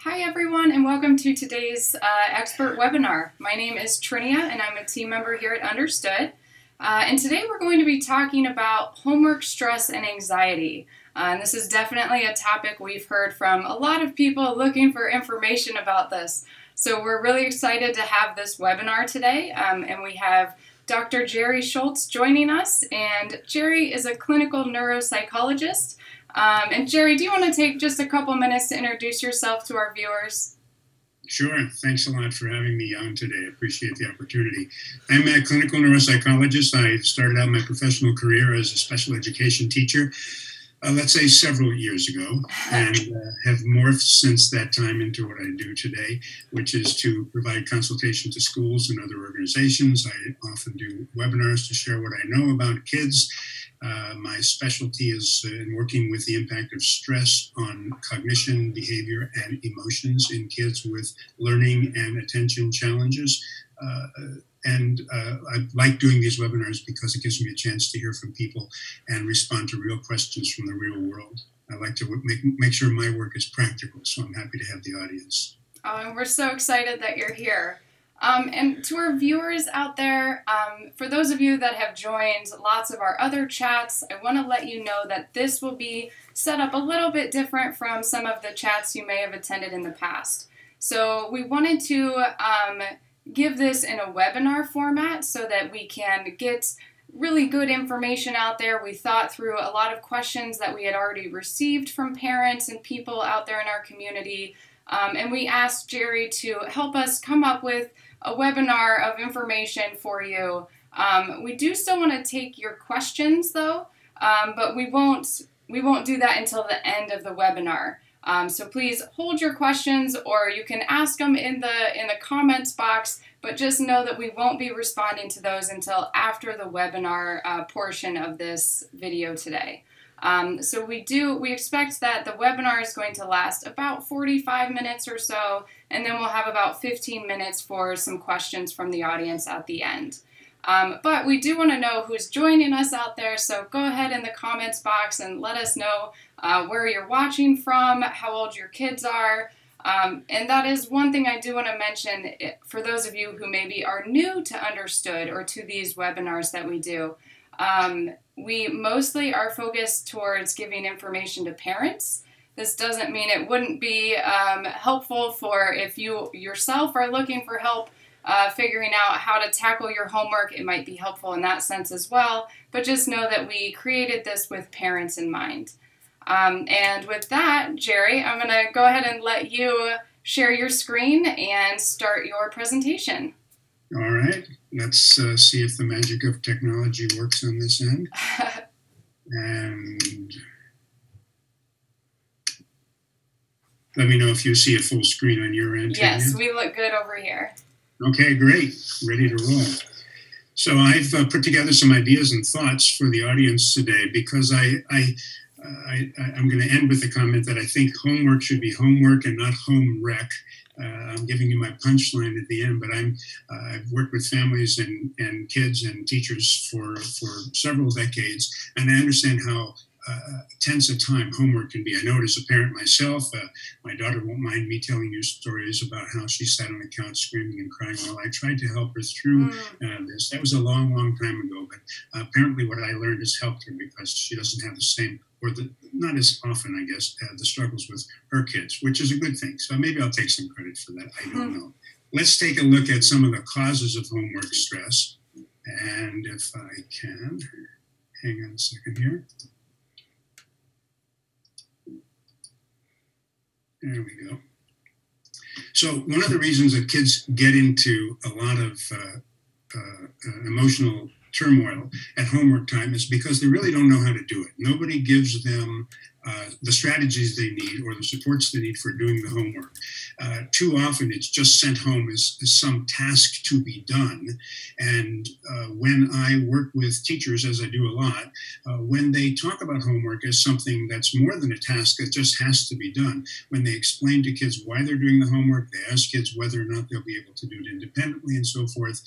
Hi everyone, and welcome to today's expert webinar. My name is Trinia and I'm a team member here at Understood. And today we're going to be talking about homework stress and anxiety. And this is definitely a topic we've heard from a lot of people looking for information about this. So we're really excited to have this webinar today, and we have Dr. Jerry Schultz joining us, and Jerry is a clinical neuropsychologist. And Jerry, do you want to take just a couple minutes to introduce yourself to our viewers? Sure. Thanks a lot for having me on today. I appreciate the opportunity. I'm a clinical neuropsychologist. I started out my professional career as a special education teacher, let's say several years ago, and have morphed since that time into what I do today, which is to provide consultation to schools and other organizations. I often do webinars to share what I know about kids. My specialty is in working with the impact of stress on cognition, behavior, and emotions in kids with learning and attention challenges. I like doing these webinars because it gives me a chance to hear from people and respond to real questions from the real world. I like to make sure my work is practical, so I'm happy to have the audience. Oh, and we're so excited that you're here. And to our viewers out there, for those of you that have joined lots of our other chats, I want to let you know that this will be set up a little bit different from some of the chats you may have attended in the past. So we wanted to give this in a webinar format so that we can get really good information out there. We thought through a lot of questions that we had already received from parents and people out there in our community, and we asked Jerry to help us come up with a webinar of information for you. We do still want to take your questions though, but we won't do that until the end of the webinar. So please hold your questions, or you can ask them in the comments box, but just know that we won't be responding to those until after the webinar portion of this video today. So we expect that the webinar is going to last about 45 minutes or so, and then we'll have about 15 minutes for some questions from the audience at the end. But we do want to know who's joining us out there, so go ahead in the comments box and let us know where you're watching from, how old your kids are. And that is one thing I do want to mention for those of you who maybe are new to Understood or to these webinars that we do. We mostly are focused towards giving information to parents. This doesn't mean it wouldn't be helpful for if you yourself are looking for help figuring out how to tackle your homework. It might be helpful in that sense as well, but just know that we created this with parents in mind. And with that, Jerry, I'm going to go ahead and let you share your screen and start your presentation. All right, let's see if the magic of technology works on this end. And let me know if you see a full screen on your end. Yes, we look good over here. Okay, great. Ready to roll. So I've put together some ideas and thoughts for the audience today because I'm going to end with the comment that I think homework should be homework and not home rec. I'm giving you my punchline at the end, but I've worked with families and kids and teachers for several decades, and I understand how tense a time homework can be. I know it as a parent myself. My daughter won't mind me telling you stories about how she sat on the couch screaming and crying while I tried to help her through this. That was a long, long time ago, but apparently what I learned has helped her because she doesn't have the same, or not as often, I guess, the struggles with her kids, which is a good thing. So maybe I'll take some credit for that. I don't know. Let's take a look at some of the causes of homework stress. And if I can, hang on a second here. There we go. So one of the reasons that kids get into a lot of emotional turmoil at homework time is because they really don't know how to do it. Nobody gives them the strategies they need or the supports they need for doing the homework. Too often it's just sent home as some task to be done. And when I work with teachers, as I do a lot, when they talk about homework as something that's more than a task that just has to be done, when they explain to kids why they're doing the homework, they ask kids whether or not they'll be able to do it independently and so forth,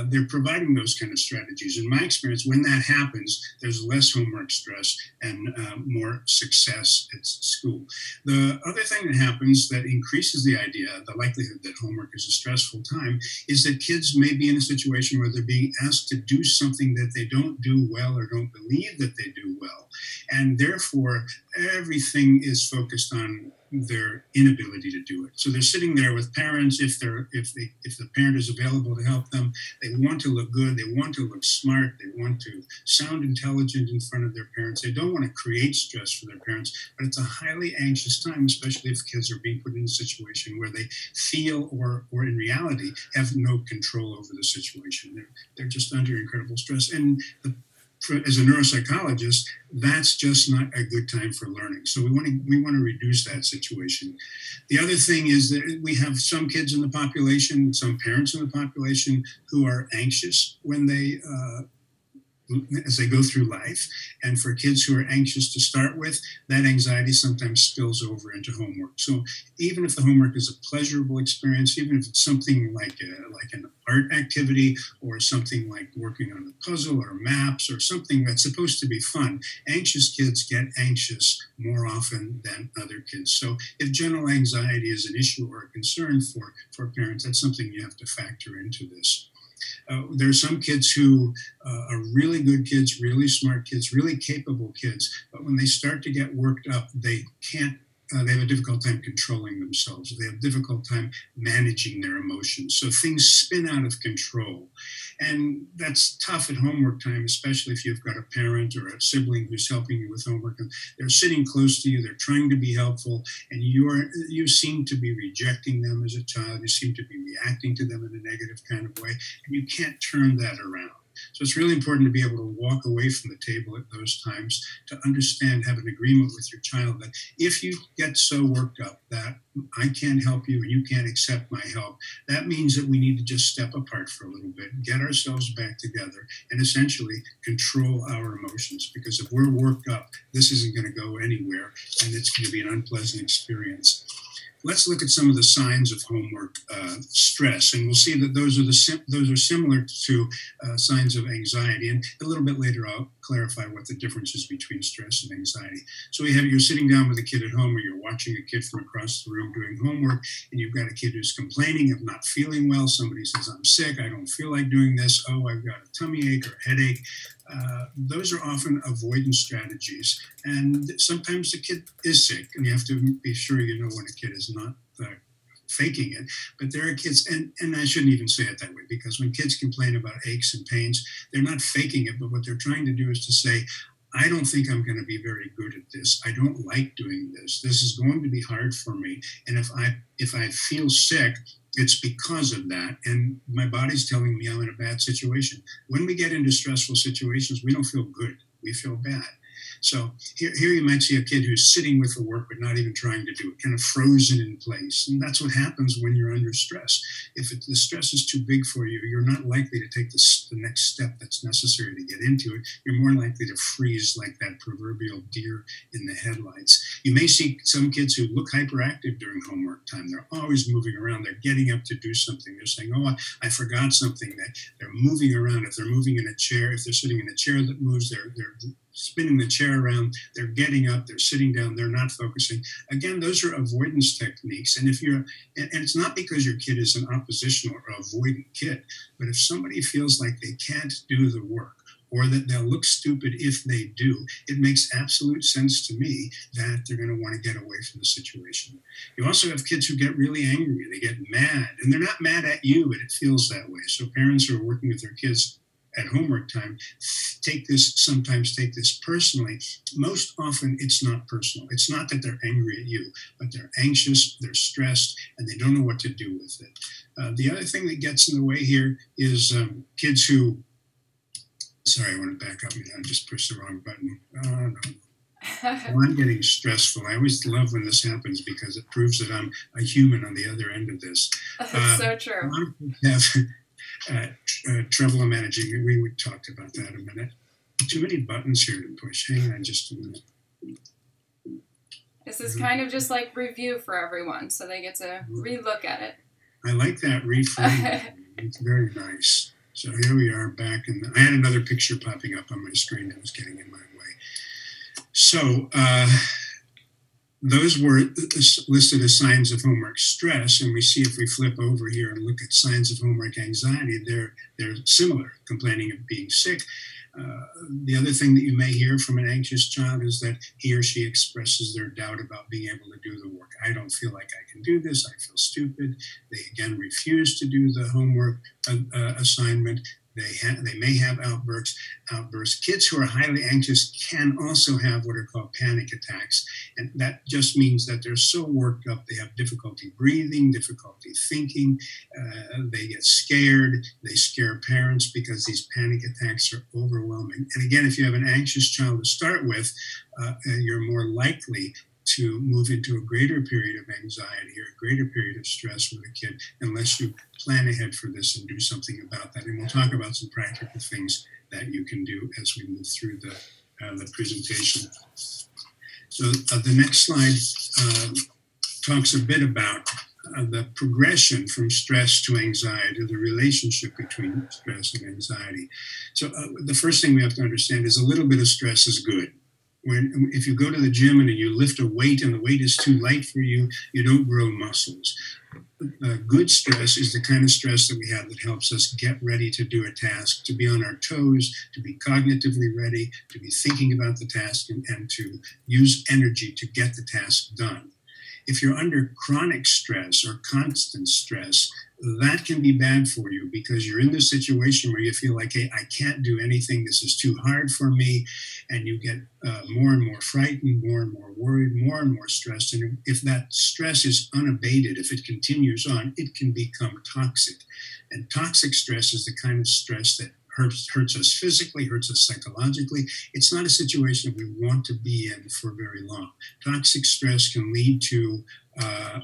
they're providing those kind of strategies. In my experience, when that happens, there's less homework stress and more success success at school. The other thing that happens that increases the likelihood that homework is a stressful time, is that kids may be in a situation where they're being asked to do something that they don't do well or don't believe that they do well. And therefore, everything is focused on their inability to do it. So they're sitting there with parents. If the parent is available to help them, they want to look good, they want to look smart, they want to sound intelligent in front of their parents. They don't want to create stress for their parents, but it's a highly anxious time, especially if kids are being put in a situation where they feel or in reality have no control over the situation. They're just under incredible stress. And as a neuropsychologist, that's just not a good time for learning. So we want to reduce that situation. The other thing is that we have some kids in the population, some parents in the population who are anxious when as they go through life. And for kids who are anxious to start with, that anxiety sometimes spills over into homework. So even if the homework is a pleasurable experience, even if it's something like an art activity or something like working on a puzzle or maps or something that's supposed to be fun, anxious kids get anxious more often than other kids. So if general anxiety is an issue or a concern for parents, that's something you have to factor into this. There are some kids who are really good kids, really smart kids, really capable kids, but when they start to get worked up, they can't. They have a difficult time controlling themselves. They have a difficult time managing their emotions. So things spin out of control. And that's tough at homework time, especially if you've got a parent or a sibling who's helping you with homework. And they're sitting close to you, they're trying to be helpful, and you seem to be rejecting them as a child. You seem to be reacting to them in a negative kind of way, and you can't turn that around. So it's really important to be able to walk away from the table at those times, to understand, have an agreement with your child that if you get so worked up that I can't help you and you can't accept my help, that means that we need to just step apart for a little bit, get ourselves back together, and essentially control our emotions. Because if we're worked up, this isn't going to go anywhere, and it's going to be an unpleasant experience. Let's look at some of the signs of homework stress, and we'll see that those are similar to signs of anxiety. And a little bit later, I'll clarify what the difference is between stress and anxiety. So you're sitting down with a kid at home, or you're watching a kid from across the room doing homework, and you've got a kid who's complaining of not feeling well. Somebody says, "I'm sick. I don't feel like doing this. Oh, I've got a tummy ache or a headache." Those are often avoidance strategies. And sometimes the kid is sick, and you have to be sure you know when a kid is not faking it. But there are kids, and I shouldn't even say it that way, because when kids complain about aches and pains, they're not faking it, but what they're trying to do is to say, I don't think I'm going to be very good at this. I don't like doing this. This is going to be hard for me. And if I feel sick, it's because of that. And my body's telling me I'm in a bad situation. When we get into stressful situations, we don't feel good. We feel bad. So here you might see a kid who's sitting with the work but not even trying to do it, kind of frozen in place. And that's what happens when you're under stress. If the stress is too big for you, you're not likely to take the next step that's necessary to get into it. You're more likely to freeze like that proverbial deer in the headlights. You may see some kids who look hyperactive during homework time. They're always moving around. They're getting up to do something. They're saying, oh, I forgot something. They're moving around. If they're moving in a chair, if they're sitting in a chair that moves, they're spinning the chair around, they're getting up, they're sitting down, they're not focusing. Again, those are avoidance techniques. And and it's not because your kid is an oppositional or avoidant kid, but if somebody feels like they can't do the work, or that they'll look stupid if they do, it makes absolute sense to me that they're going to want to get away from the situation. You also have kids who get really angry, they get mad, and they're not mad at you, but it feels that way. So parents who are working with their kids at homework time sometimes take this personally. Most often it's not personal. It's not that they're angry at you, but they're anxious, they're stressed, and they don't know what to do with it. The other thing that gets in the way here is kids who, sorry, I want to back up. I just pushed the wrong button. Oh, no. I'm getting stressful. I always love when this happens because it proves that I'm a human on the other end of this. That's so true. Trouble managing. We talked about that a minute. Too many buttons here to push. Hang on just a minute. This is kind of just like review for everyone, so they get to relook at it. I like that reframe. It's very nice. So here we are back, and I had another picture popping up on my screen that was getting in my way. So those were listed as signs of homework stress, and we see if we flip over here and look at signs of homework anxiety, they're similar, complaining of being sick. The other thing that you may hear from an anxious child is that he or she expresses their doubt about being able to do the work. I don't feel like I can do this. I feel stupid. They again refuse to do the homework assignment. They may have outbursts. Kids who are highly anxious can also have what are called panic attacks. And that just means that they're so worked up, they have difficulty breathing, difficulty thinking, they get scared, they scare parents because these panic attacks are overwhelming. And again, if you have an anxious child to start with, you're more likely to move into a greater period of anxiety or a greater period of stress with a kid unless you plan ahead for this and do something about that. And we'll talk about some practical things that you can do as we move through the presentation. So the next slide talks a bit about the progression from stress to anxiety, or the relationship between stress and anxiety. So the first thing we have to understand is a little bit of stress is good. If you go to the gym and you lift a weight and the weight is too light for you, you don't grow muscles. Good stress is the kind of stress that we have that helps us get ready to do a task, to be on our toes, to be cognitively ready, to be thinking about the task, and to use energy to get the task done. If you're under chronic stress or constant stress, that can be bad for you because you're in this situation where you feel like, hey, I can't do anything. This is too hard for me. And you get more and more frightened, more and more worried, more and more stressed. And if that stress is unabated, if it continues on, it can become toxic. And toxic stress is the kind of stress that hurts us physically, hurts us psychologically. It's not a situation we want to be in for very long. Toxic stress can lead to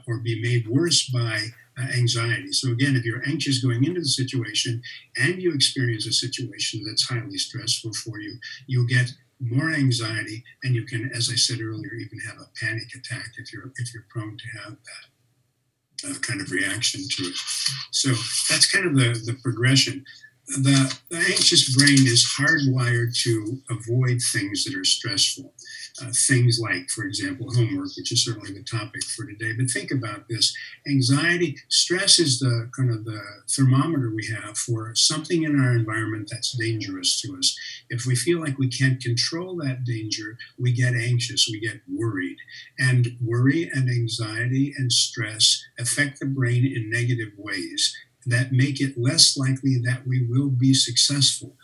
or be made worse by anxiety. So again, if you're anxious going into the situation and you experience a situation that's highly stressful for you, you'll get more anxiety, and you can, as I said earlier, even have a panic attack if you're prone to have that kind of reaction to it. So that's kind of the progression. The anxious brain is hardwired to avoid things that are stressful. Things like, for example, homework, which is certainly the topic for today. But think about this. Anxiety, stress is the kind of the thermometer we have for something in our environment that's dangerous to us. If we feel like we can't control that danger, we get anxious, we get worried. And worry and anxiety and stress affect the brain in negative ways that make it less likely that we will be successful.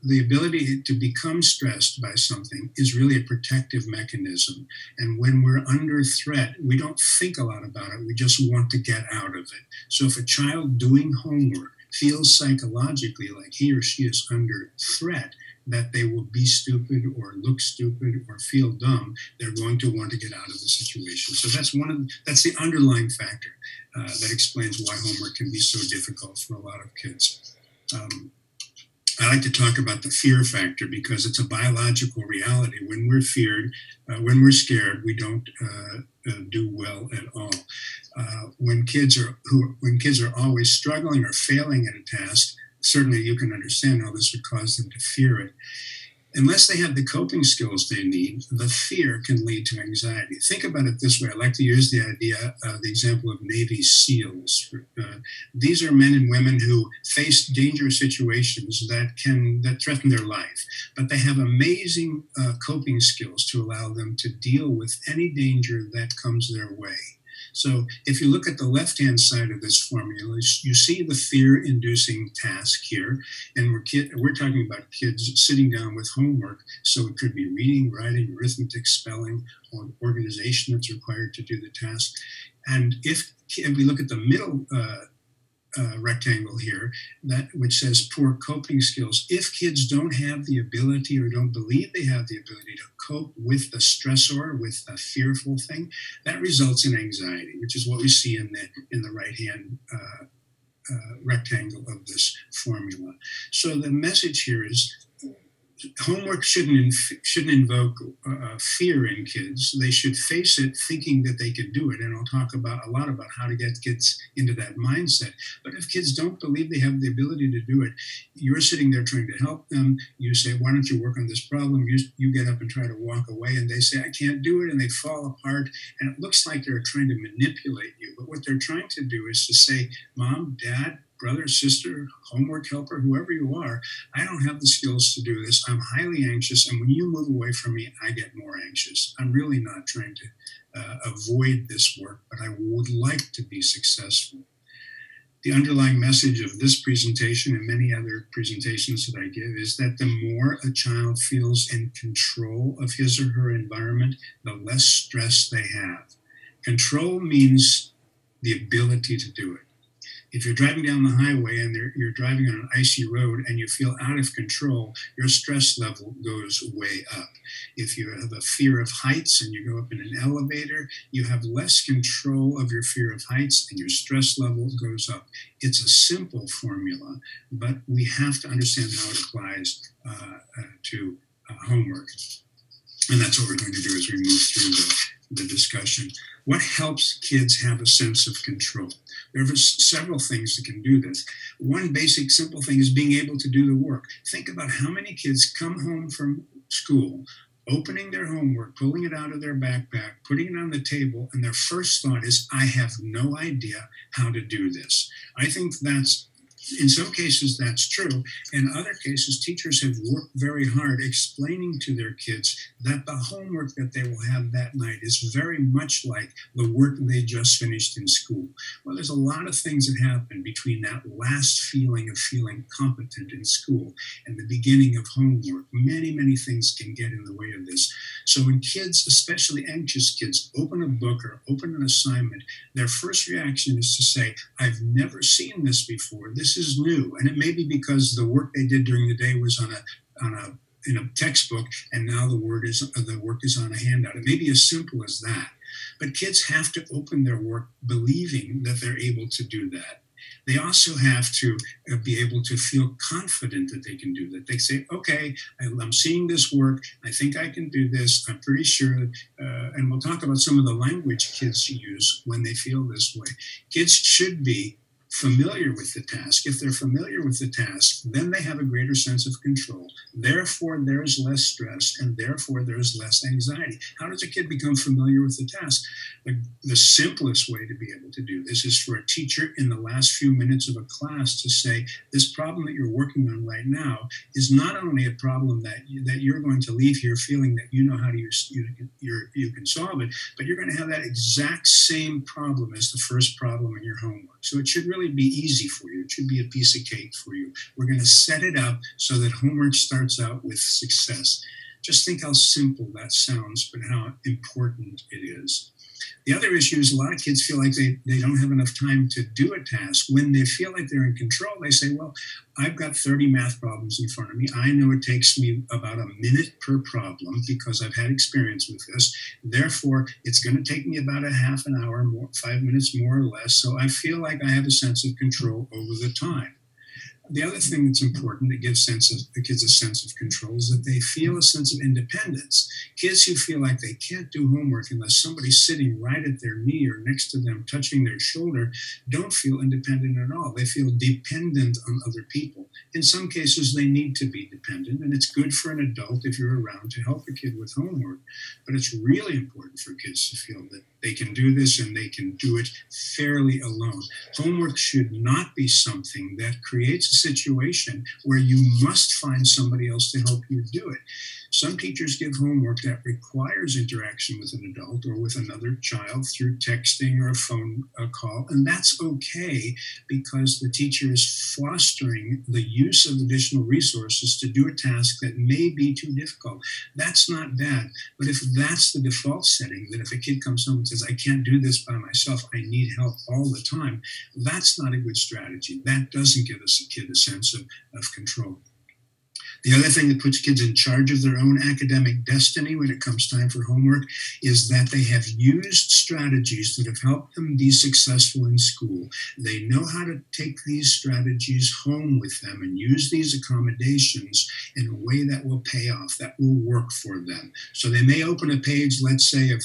The ability to become stressed by something is really a protective mechanism. And when we're under threat, we don't think a lot about it. We just want to get out of it. So if a child doing homework feels psychologically like he or she is under threat, that they will be stupid or look stupid or feel dumb, they're going to want to get out of the situation. So that's the underlying factor that explains why homework can be so difficult for a lot of kids. I like to talk about the fear factor because it's a biological reality. When we're feared, when we're scared, we don't do well at all. When kids are always struggling or failing at a task, certainly you can understand how this would cause them to fear it. Unless they have the coping skills they need, the fear can lead to anxiety. Think about it this way. I like to use the example of Navy SEALs. These are men and women who face dangerous situations that threaten their life, but they have amazing coping skills to allow them to deal with any danger that comes their way. So if you look at the left-hand side of this formula, you see the fear-inducing task here. And we're talking about kids sitting down with homework. So it could be reading, writing, arithmetic, spelling, or organization that's required to do the task. And if we look at the middle rectangle here, which says poor coping skills. If kids don't have the ability or don't believe they have the ability to cope with the stressor, with the fearful thing, that results in anxiety, which is what we see in the right-hand rectangle of this formula. So the message here is homework shouldn't invoke fear in kids. They should face it thinking that they can do it. And I'll talk a lot about how to get kids into that mindset. But if kids don't believe they have the ability to do it, you're sitting there trying to help them. You say, why don't you work on this problem? You get up and try to walk away, and they say, I can't do it, and they fall apart. And it looks like they're trying to manipulate you. But what they're trying to do is to say, Mom, Dad, brother, sister, homework helper, whoever you are, I don't have the skills to do this. I'm highly anxious, and when you move away from me, I get more anxious. I'm really not trying to avoid this work, but I would like to be successful. The underlying message of this presentation and many other presentations that I give is that the more a child feels in control of his or her environment, the less stress they have. Control means the ability to do it. If you're driving down the highway and you're driving on an icy road and you feel out of control, your stress level goes way up. If you have a fear of heights and you go up in an elevator, you have less control of your fear of heights and your stress level goes up. It's a simple formula, but we have to understand how it applies to homework. And that's what we're going to do as we move through the discussion. What helps kids have a sense of control? There are several things that can do this. One basic, simple thing is being able to do the work. Think about how many kids come home from school, opening their homework, pulling it out of their backpack, putting it on the table, and their first thought is, I have no idea how to do this. I think in some cases, that's true. In other cases, teachers have worked very hard explaining to their kids that the homework that they will have that night is very much like the work they just finished in school. Well, there's a lot of things that happen between that last feeling of feeling competent in school and the beginning of homework. Many, many things can get in the way of this. So when kids, especially anxious kids, open a book or open an assignment, their first reaction is to say, I've never seen this before. This is new. And it may be because the work they did during the day was in a textbook, and now the work is on a handout. It may be as simple as that. But kids have to open their work believing that they're able to do that. They also have to be able to feel confident that they can do that. They say, okay, I'm seeing this work. I think I can do this. I'm pretty sure. And we'll talk about some of the language kids use when they feel this way. Kids should be familiar with the task. If they're familiar with the task, then they have a greater sense of control. Therefore, there's less stress, and therefore there's less anxiety. How does a kid become familiar with the task? The simplest way to be able to do this is for a teacher in the last few minutes of a class to say, this problem that you're working on right now is not only a problem that you're going to leave here feeling that you know how to you can solve it, but you're going to have that exact same problem as the first problem in your homework. So it should really be easy for you. It should be a piece of cake for you. We're going to set it up so that homework starts out with success. Just think how simple that sounds, but how important it is. The other issue is a lot of kids feel like they don't have enough time to do a task. When they feel like they're in control, they say, well, I've got 30 math problems in front of me. I know it takes me about a minute per problem because I've had experience with this. Therefore, it's going to take me about a half an hour, 5 minutes more or less. So I feel like I have a sense of control over the time. The other thing that's important that gives the kids a sense of control is that they feel a sense of independence. Kids who feel like they can't do homework unless somebody's sitting right at their knee or next to them, touching their shoulder, don't feel independent at all. They feel dependent on other people. In some cases, they need to be dependent, and it's good for an adult if you're around to help a kid with homework. But it's really important for kids to feel that they can do this and they can do it fairly alone. Homework should not be something that creates a situation where you must find somebody else to help you do it. Some teachers give homework that requires interaction with an adult or with another child through texting or a phone call, and that's okay because the teacher is fostering the use of additional resources to do a task that may be too difficult. That's not bad, but if that's the default setting, that if a kid comes home and says, I can't do this by myself, I need help all the time, that's not a good strategy. That doesn't give us a kid a sense of control. The other thing that puts kids in charge of their own academic destiny when it comes time for homework is that they have used strategies that have helped them be successful in school. They know how to take these strategies home with them and use these accommodations in a way that will pay off, that will work for them. So they may open a page, let's say, of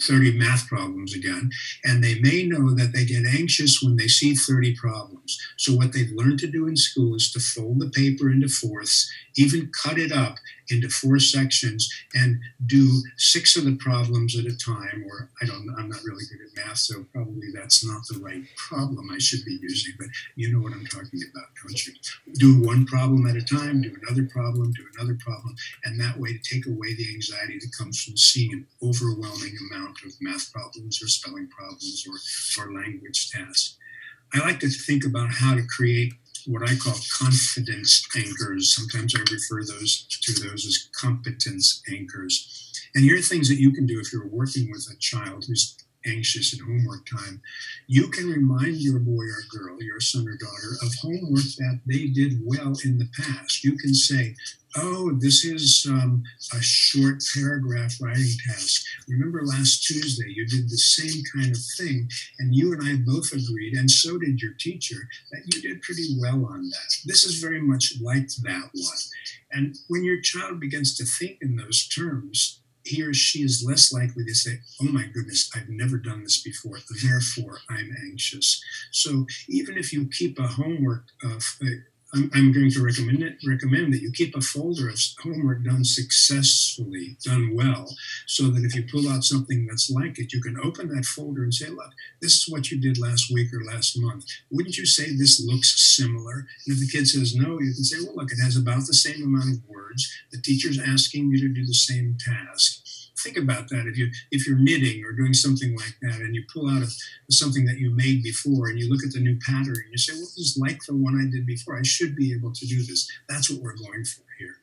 30 math problems again, and they may know that they get anxious when they see 30 problems. So what they've learned to do in school is to fold the paper into fourths, even cut it up into 4 sections, and do 6 of the problems at a time. Or I'm not really good at math, so probably that's not the right problem I should be using, but you know what I'm talking about, don't you? Do 1 problem at a time, do another problem, and that way to take away the anxiety that comes from seeing an overwhelming amount of math problems or spelling problems or language tasks. I like to think about how to create what I call confidence anchors. Sometimes I refer to those as competence anchors. And here are things that you can do if you're working with a child who's anxious at homework time. You can remind your boy or girl, your son or daughter, of homework that they did well in the past. You can say, oh, this is a short paragraph writing task. Remember last Tuesday, you did the same kind of thing, and you and I both agreed, and so did your teacher, that you did pretty well on that. This is very much like that one. And when your child begins to think in those terms, he or she is less likely to say, oh my goodness, I've never done this before, therefore I'm anxious. So even if you keep a homework I'm going to recommend that you keep a folder of homework done successfully, done well, so that if you pull out something that's like it, you can open that folder and say, look, this is what you did last week or last month. Wouldn't you say this looks similar? And if the kid says no, you can say, well, look, it has about the same amount of words. The teacher's asking you to do the same task. Think about that. If you're knitting or doing something like that, and you pull out something that you made before, and you look at the new pattern, and you say, well, this is like the one I did before. I should be able to do this. That's what we're going for here.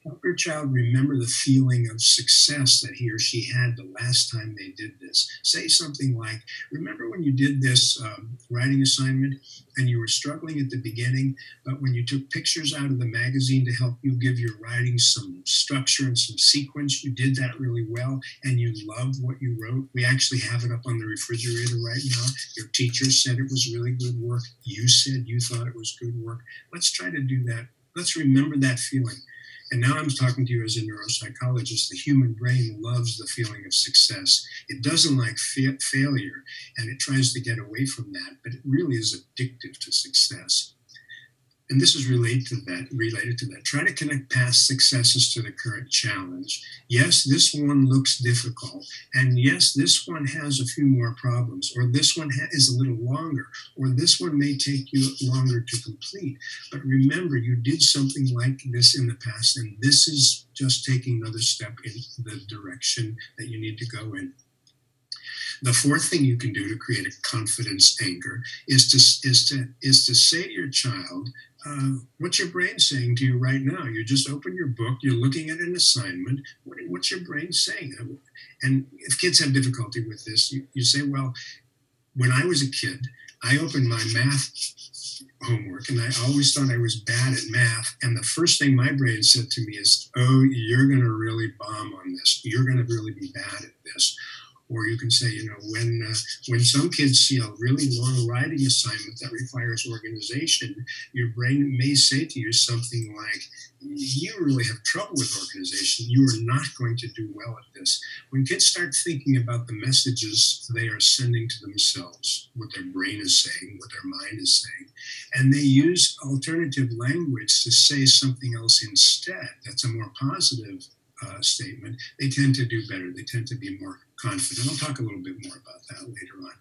Help your child remember the feeling of success that he or she had the last time they did this. Say something like, remember when you did this writing assignment and you were struggling at the beginning, but when you took pictures out of the magazine to help you give your writing some structure and some sequence, you did that really well, and you loved what you wrote. We actually have it up on the refrigerator right now. Your teacher said it was really good work. You said you thought it was good work. Let's try to do that. Let's remember that feeling. And now I'm talking to you as a neuropsychologist. The human brain loves the feeling of success. It doesn't like failure, and it tries to get away from that, but it really is addictive to success. And this is related to that. Try to connect past successes to the current challenge. Yes, this one looks difficult. And yes, this one has a few more problems. Or this one is a little longer. Or this one may take you longer to complete. But remember, you did something like this in the past, and this is just taking another step in the direction that you need to go in. The fourth thing you can do to create a confidence anchor is to say to your child, what's your brain saying to you right now? You just open your book, you're looking at an assignment. What's your brain saying? And if kids have difficulty with this, you say, well, when I was a kid, I opened my math homework and I always thought I was bad at math. And the first thing my brain said to me is, oh, you're going to really bomb on this. You're going to really be bad at this. Or you can say, when some kids see a really long writing assignment that requires organization, your brain may say to you something like, you really have trouble with organization. You are not going to do well at this. When kids start thinking about the messages they are sending to themselves, what their brain is saying, what their mind is saying, and they use alternative language to say something else instead, that's a more positive statement, they tend to do better. They tend to be more confident. I'll talk a little bit more about that later on.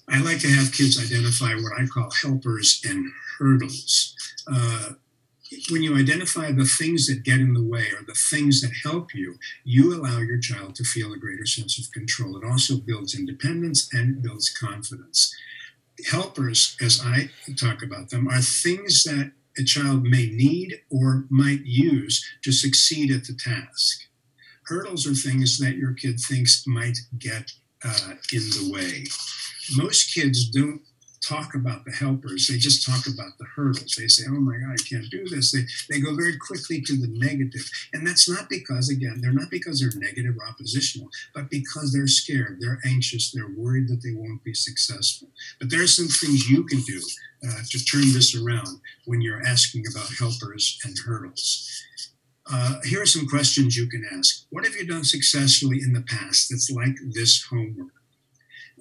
I like to have kids identify what I call helpers and hurdles. When you identify the things that get in the way or the things that help you, you allow your child to feel a greater sense of control. It also builds independence and it builds confidence. Helpers, as I talk about them, are things that a child may need or might use to succeed at the task. Hurdles are things that your kid thinks might get in the way. Most kids don't talk about the helpers. They just talk about the hurdles. They say, oh my God, I can't do this. They go very quickly to the negative. And that's not because, again, they're not because they're negative or oppositional, but because they're scared, they're anxious, they're worried that they won't be successful. But there are some things you can do to turn this around when you're asking about helpers and hurdles. Here are some questions you can ask. What have you done successfully in the past that's like this homework?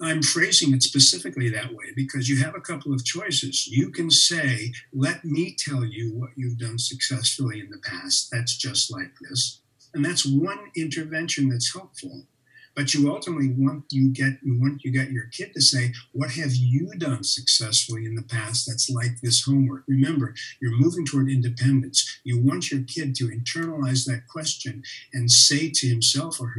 I'm phrasing it specifically that way because you have a couple of choices. You can say, let me tell you what you've done successfully in the past. That's just like this. And that's one intervention that's helpful. But you ultimately want you get your kid to say, what have you done successfully in the past that's like this homework? Remember, you're moving toward independence. You want your kid to internalize that question and say to himself or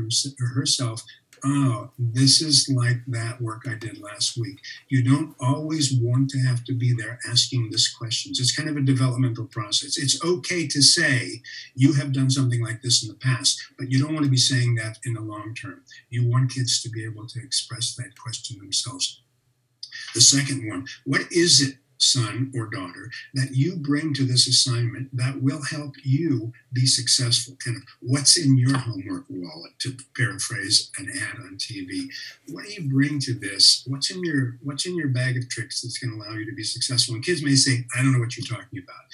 herself, oh, this is like that work I did last week. You don't always want to have to be there asking these questions. It's kind of a developmental process. It's okay to say you have done something like this in the past, but you don't want to be saying that in the long term. You want kids to be able to express that question themselves. The second one, what is it, son or daughter, that you bring to this assignment that will help you be successful? Kind of what's in your homework wallet, to paraphrase an ad on TV. What do you bring to this? What's in your bag of tricks that's going to allow you to be successful? And kids may say, I don't know what you're talking about.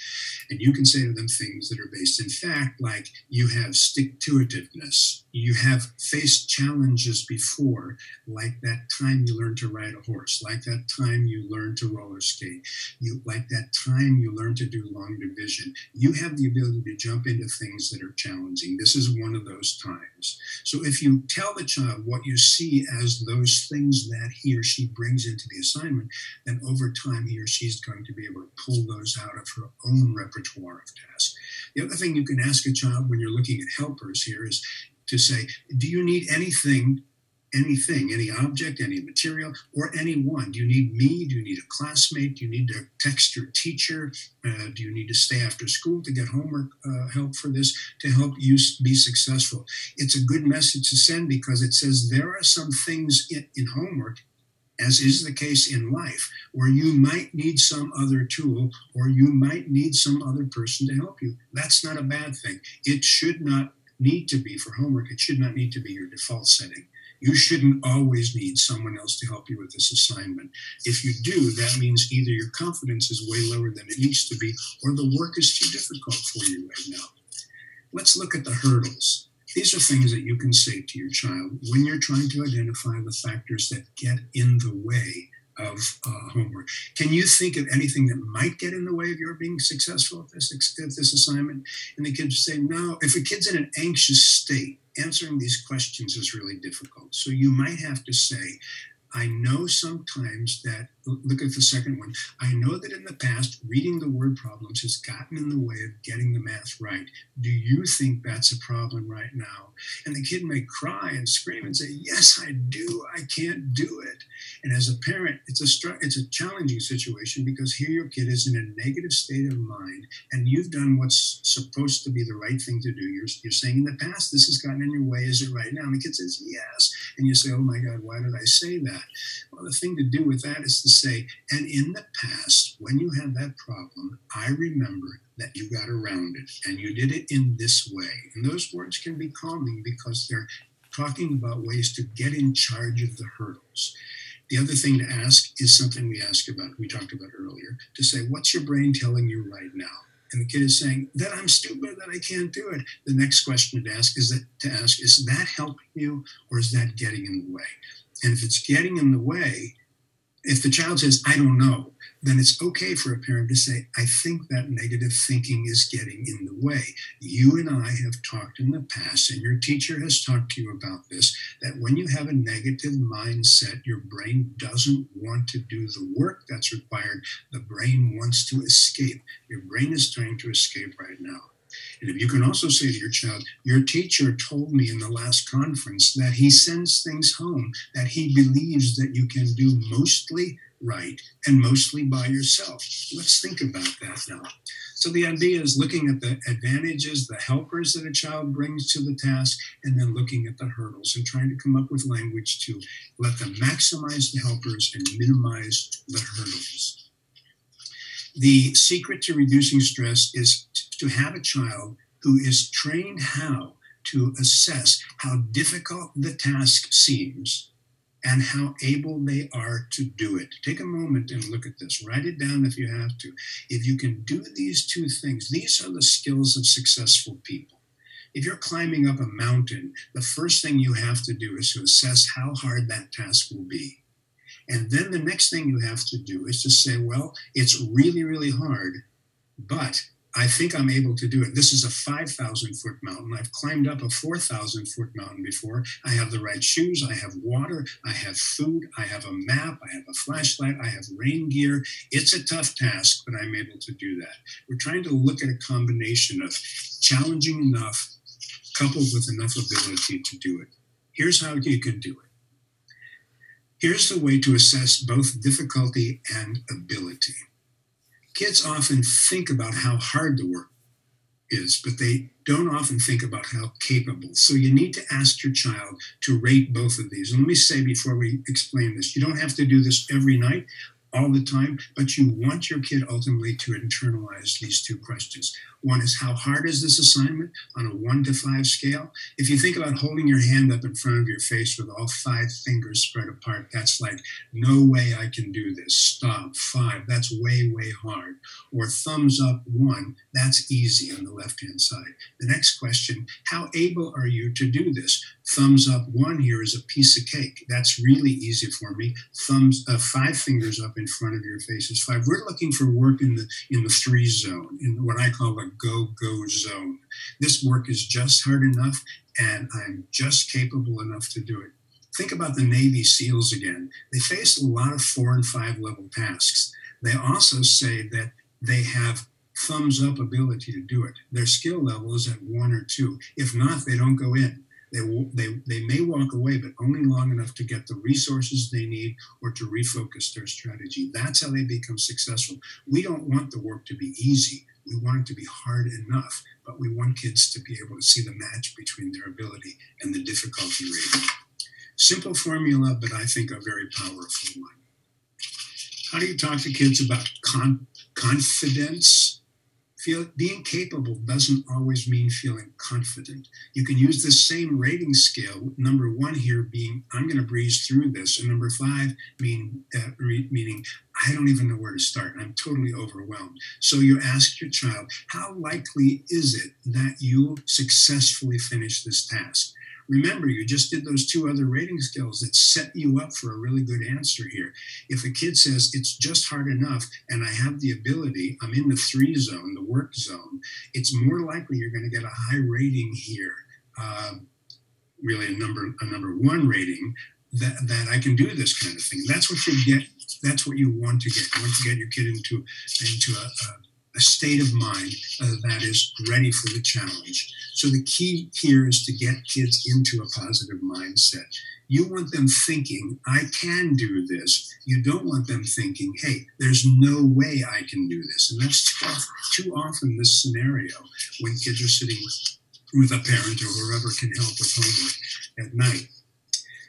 And you can say to them things that are based in fact, like you have stick-to-itiveness. You have faced challenges before, like that time you learned to ride a horse, like that time you learned to roller skate, like that time you learned to do long division. You have the ability to jump into things that are challenging. This is one of those times. So if you tell the child what you see as those things that he or she brings into the assignment, then over time he or she is going to be able to pull those out of her own repertoire of tasks. The other thing you can ask a child when you're looking at helpers here is to say, do you need anything, any object, any material, or anyone? Do you need me? Do you need a classmate? Do you need to text your teacher? Do you need to stay after school to get homework help for this to help you be successful? It's a good message to send because it says there are some things in homework, as is the case in life, where you might need some other tool or you might need some other person to help you. That's not a bad thing. It should not need to be for homework. It should not need to be your default setting. You shouldn't always need someone else to help you with this assignment. If you do, that means either your confidence is way lower than it needs to be, or the work is too difficult for you right now. Let's look at the hurdles. These are things that you can say to your child when you're trying to identify the factors that get in the way of homework. Can you think of anything that might get in the way of your being successful at this assignment? And the kids say, no. If a kid's in an anxious state, answering these questions is really difficult. So you might have to say, I know sometimes that, look at the second one, I know that in the past, reading the word problems has gotten in the way of getting the math right. Do you think that's a problem right now? And the kid may cry and scream and say, yes, I do. I can't do it. And as a parent, it's a challenging situation because here your kid is in a negative state of mind and you've done what's supposed to be the right thing to do. You're saying in the past, this has gotten in your way. Is it right now? And the kid says, yes. And you say, oh my God, why did I say that? Well, the thing to do with that is to say, and in the past, when you had that problem, I remember that you got around it and you did it in this way. And those words can be calming because they're talking about ways to get in charge of the hurdles. The other thing to ask is something we talked about earlier, to say, what's your brain telling you right now? And the kid is saying that I'm stupid, that I can't do it. The next question to ask is that helping you or is that getting in the way? And if it's getting in the way, if the child says, I don't know, then it's okay for a parent to say, I think that negative thinking is getting in the way. You and I have talked in the past, and your teacher has talked to you about this, that when you have a negative mindset, your brain doesn't want to do the work that's required. The brain wants to escape. Your brain is trying to escape right now. And if you can also say to your child, your teacher told me in the last conference that he sends things home that he believes that you can do mostly right, and mostly by yourself. Let's think about that now. So the idea is looking at the advantages, the helpers that a child brings to the task, and then looking at the hurdles and trying to come up with language to let them maximize the helpers and minimize the hurdles. The secret to reducing stress is to have a child who is trained how to assess how difficult the task seems and how able they are to do it. Take a moment and look at this. Write it down if you have to. If you can do these two things, these are the skills of successful people. If you're climbing up a mountain, the first thing you have to do is to assess how hard that task will be. And then the next thing you have to do is to say, well, it's really, really hard, but I think I'm able to do it. This is a 5,000-foot mountain. I've climbed up a 4,000-foot mountain before. I have the right shoes. I have water. I have food. I have a map. I have a flashlight. I have rain gear. It's a tough task, but I'm able to do that. We're trying to look at a combination of challenging enough coupled with enough ability to do it. Here's how you can do it. Here's the way to assess both difficulty and ability. Kids often think about how hard the work is, but they don't often think about how capable. So you need to ask your child to rate both of these. And let me say before we explain this, you don't have to do this every night, all the time, but you want your kid ultimately to internalize these two questions. One is, how hard is this assignment on a 1 to 5 scale? If you think about holding your hand up in front of your face with all 5 fingers spread apart, that's like, no way I can do this. Stop. 5, that's way, way hard. Or thumbs up 1, that's easy on the left-hand side. The next question, how able are you to do this? Thumbs up 1 here is a piece of cake. That's really easy for me. 5 fingers up in front of your face is 5. We're looking for work in the 3 zone, in what I call a go-go zone. This work is just hard enough, and I'm just capable enough to do it. Think about the Navy SEALs again. They face a lot of 4 and 5 level tasks. They also say that they have thumbs up ability to do it. Their skill level is at 1 or 2. If not, they don't go in. They may walk away, but only long enough to get the resources they need or to refocus their strategy. That's how they become successful. We don't want the work to be easy. We want it to be hard enough, but we want kids to be able to see the match between their ability and the difficulty rating. Simple formula, but I think a very powerful one. How do you talk to kids about confidence? Being capable doesn't always mean feeling confident. You can use the same rating scale, number 1 here being, I'm going to breeze through this, and number 5 meaning, I don't even know where to start. I'm totally overwhelmed. So you ask your child, how likely is it that you'll successfully finish this task? Remember, you just did those 2 other rating scales that set you up for a really good answer here. If a kid says, it's just hard enough and I have the ability, I'm in the 3 zone, the work zone, it's more likely you're going to get a high rating here, really a number 1 rating, that I can do this kind of thing. That's what you get. That's what you want to get. You want to get your kid into a state of mind that is ready for the challenge. So the key here is to get kids into a positive mindset. You want them thinking, I can do this. You don't want them thinking, hey, there's no way I can do this. And that's too often this scenario when kids are sitting with a parent or whoever can help with homework at night.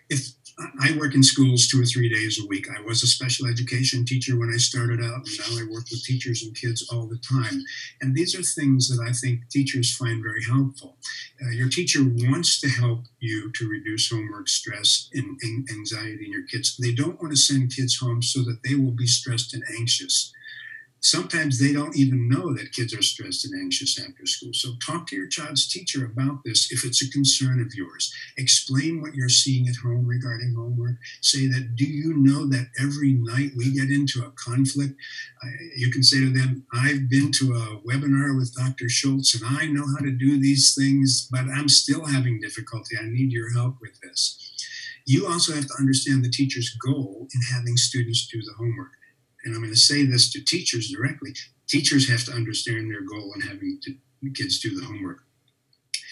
If I work in schools 2 or 3 days a week. I was a special education teacher when I started out, and now I work with teachers and kids all the time. And these are things that I think teachers find very helpful. Your teacher wants to help you to reduce homework stress and anxiety in your kids. They don't want to send kids home so that they will be stressed and anxious. Sometimes they don't even know that kids are stressed and anxious after school. So talk to your child's teacher about this if it's a concern of yours. Explain what you're seeing at home regarding homework. Say that, do you know that every night we get into a conflict? You can say to them, I've been to a webinar with Dr. Schultz and I know how to do these things, but I'm still having difficulty. I need your help with this. You also have to understand the teacher's goal in having students do the homework. And I'm going to say this to teachers directly. Teachers have to understand their goal in having kids do the homework.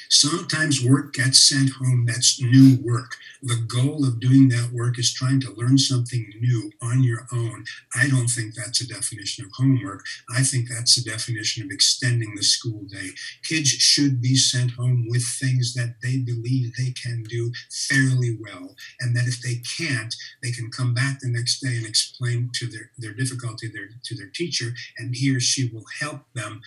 Sometimes work gets sent home that's new work. The goal of doing that work is trying to learn something new on your own. I don't think that's a definition of homework. I think that's a definition of extending the school day. Kids should be sent home with things that they believe they can do fairly well, and that if they can't, they can come back the next day and explain to their difficulty to their teacher, and he or she will help them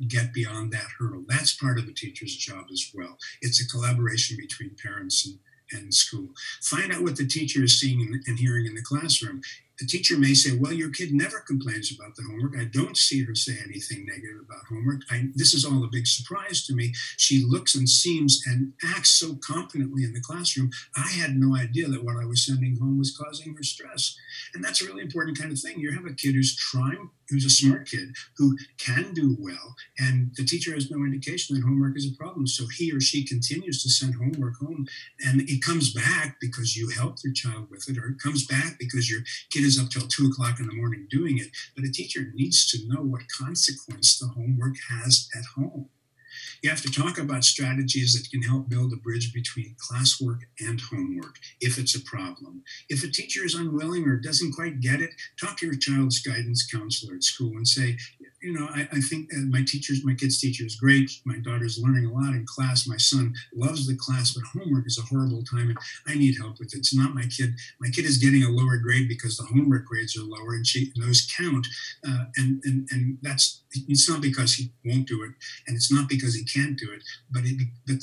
get beyond that hurdle. That's part of the teacher's job as well. It's a collaboration between parents and school. Find out what the teacher is seeing and hearing in the classroom. The teacher may say, well, your kid never complains about the homework. I don't see her say anything negative about homework. This is all a big surprise to me. She looks and seems and acts so confidently in the classroom. I had no idea that what I was sending home was causing her stress. And that's a really important kind of thing. You have a kid who's a smart kid, who can do well, and the teacher has no indication that homework is a problem. So he or she continues to send homework home, and it comes back because you helped your child with it, or it comes back because your kid is up till 2 o'clock in the morning doing it. But a teacher needs to know what consequence the homework has at home. You have to talk about strategies that can help build a bridge between classwork and homework if it's a problem. If a teacher is unwilling or doesn't quite get it, talk to your child's guidance counselor at school and say, I think my kid's teacher is great. My daughter's learning a lot in class. My son loves the class, but homework is a horrible time, and I need help with it. It's not my kid. My kid is getting a lower grade because the homework grades are lower, and those count. And it's not because he won't do it, and it's not because he can't do it, but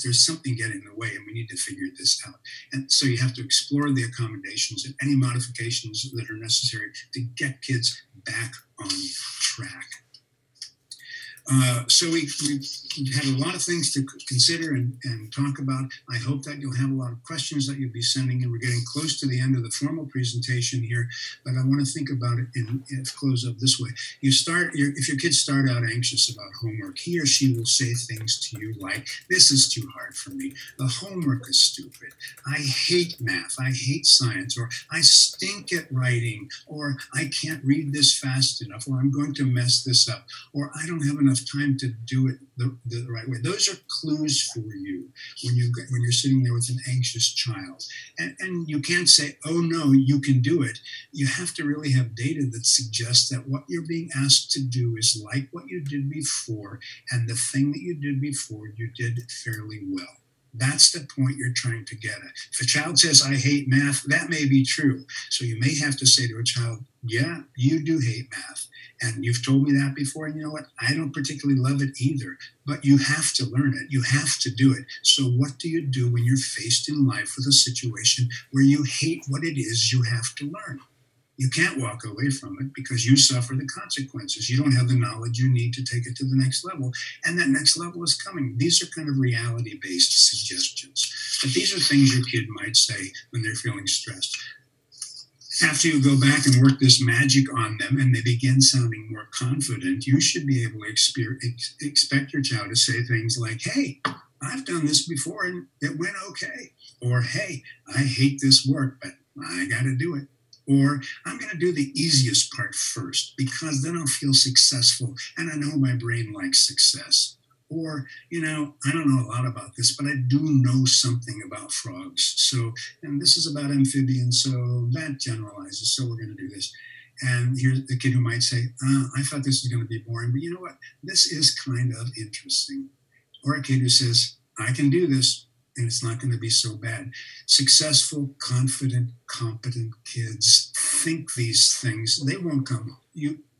there's something getting in the way, and we need to figure this out. And so you have to explore the accommodations and any modifications that are necessary to get kids back on track. So we've had a lot of things to consider and talk about. I hope that you'll have a lot of questions that you'll be sending in. We're getting close to the end of the formal presentation here, but I want to think about it and close up this way. If your kids start out anxious about homework, he or she will say things to you like, this is too hard for me. The homework is stupid. I hate math. I hate science. Or I stink at writing. Or I can't read this fast enough. Or I'm going to mess this up. Or I don't have enough time to do it the right way. Those are clues for you when you're sitting there with an anxious child. And you can't say, oh no, you can do it. You have to really have data that suggests that what you're being asked to do is like what you did before, and the thing that you did before you did fairly well. That's the point you're trying to get at. If a child says, I hate math, that may be true. So you may have to say to a child, yeah, you do hate math. And you've told me that before. And you know what? I don't particularly love it either. But you have to learn it. You have to do it. So what do you do when you're faced in life with a situation where you hate what it is you have to learn? You can't walk away from it because you suffer the consequences. You don't have the knowledge you need to take it to the next level. And that next level is coming. These are kind of reality-based suggestions. But these are things your kid might say when they're feeling stressed. After you go back and work this magic on them and they begin sounding more confident, you should be able to expect your child to say things like, hey, I've done this before and it went okay. Or, hey, I hate this work, but I got to do it. Or I'm going to do the easiest part first because then I'll feel successful and I know my brain likes success. Or, I don't know a lot about this, but I do know something about frogs. And this is about amphibians, so that generalizes. So we're going to do this. And here's the kid who might say, I thought this was going to be boring, but you know what? This is kind of interesting. Or a kid who says, I can do this, and it's not going to be so bad. Successful, confident, competent kids think these things. They won't come.